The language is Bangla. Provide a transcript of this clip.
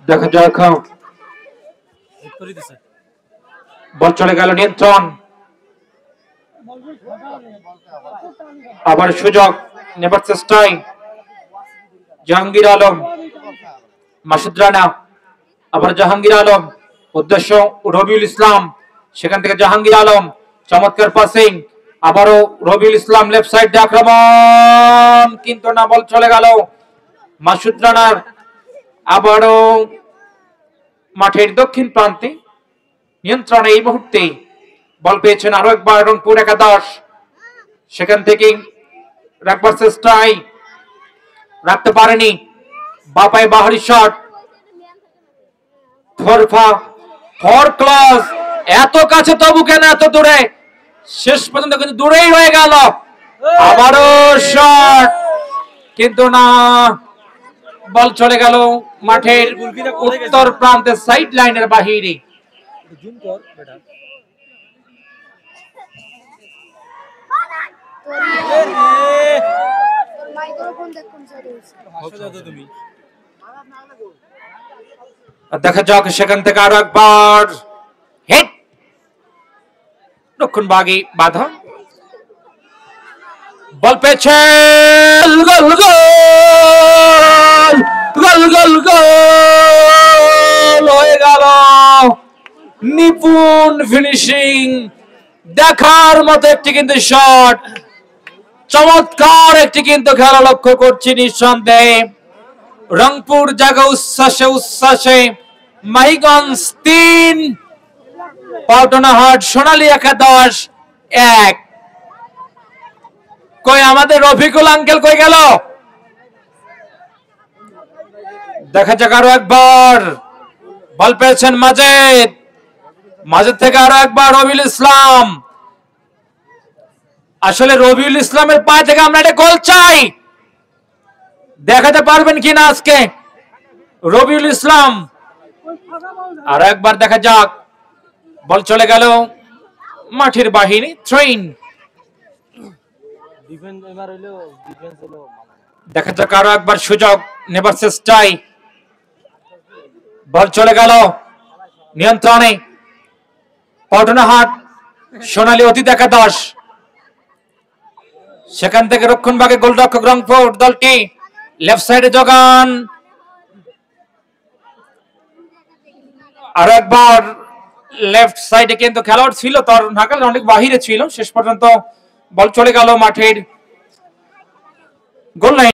দেখা যাক বল চলে গেল নিয়ন্ত্রণ আবার সুযোগ নেবার চেষ্টায় জাহাঙ্গীর আলম মাসুদ রানা আবার জাহাঙ্গীর আলম উদ্দেশ্য রবিউল ইসলাম সেখান থেকে জাহাঙ্গীর আলম চমৎকার পাসিং আবারও রবিউল ইসলাম লেফট সাইড দিয়ে আক্রমণ কিন্তু না বল চলে গেল মাসুদ রানার আবারও মাঠের দক্ষিণ প্রান্তে নিয়ন্ত্রণে এই মুহূর্তে বল পেয়েছেন আরো একবার রংপুর একাদশ সেখান থেকে রাখবার চেষ্টায় রাখতে পারেনি বাপায় বাহারি শট ফর ক্লজ এত কাছে তবু কেন এত দূরে শেষ পর্যন্ত কিন্তু দূরেই রয়ে গেল আবারও শট কিন্তু না বল চলে গেল মাঠের উত্তর প্রান্তে সাইড লাইনের বাহিরে দেখা যাক সেখান থেকে আরো একবার হিট রক্ষণ বাগি বাধা বল পেয়েছে গোল গোল গোল গোল গোল হয়ে গেল নিপুণ ফিনিশিং দেখার মতো একটি কিন্তু শট চমৎকার একটি কিন্তু খেলা লক্ষ্য করছি নিঃসন্দেহে রংপুর জায়গা উচ্ছ্বাসে উচ্ছ্বাসে মাহিগঞ্জ 3 পাটনাহাট সোনালী একাদশ 1 কই আমাদের রফিকুল আঙ্কেল কই গেল দেখা যাক আরো একবার বল পেয়েছেন মাজেদ থেকে আরো একবার রবিউল ইসলাম আসলে রবিউল ইসলামের পা থেকে আমরা একটা গোল চাই দেখাতে পারবেন কিনা আজকে রবিউল ইসলাম আর একবার দেখা যাক বল চলে গেল মাঠের বাহিনী ট্রেন দেখা যাক আরো একবার সুযোগ নেবার চেষ্টায় বল চলে গেল নিয়ন্ত্রণে পাটনাহাট সোনালী অতীত একাদশ সেখান থেকে রক্ষণ ভাগে গোলরক্ষক রংপুর দলটি লেফট সাইডে জগান আর একবার লেফট সাইডে কিন্তু খেলোয়াড় ছিল তার নাগাল অনেক বাহিরে ছিল শেষ পর্যন্ত বল চলে গেল মাঠের গোল লাইন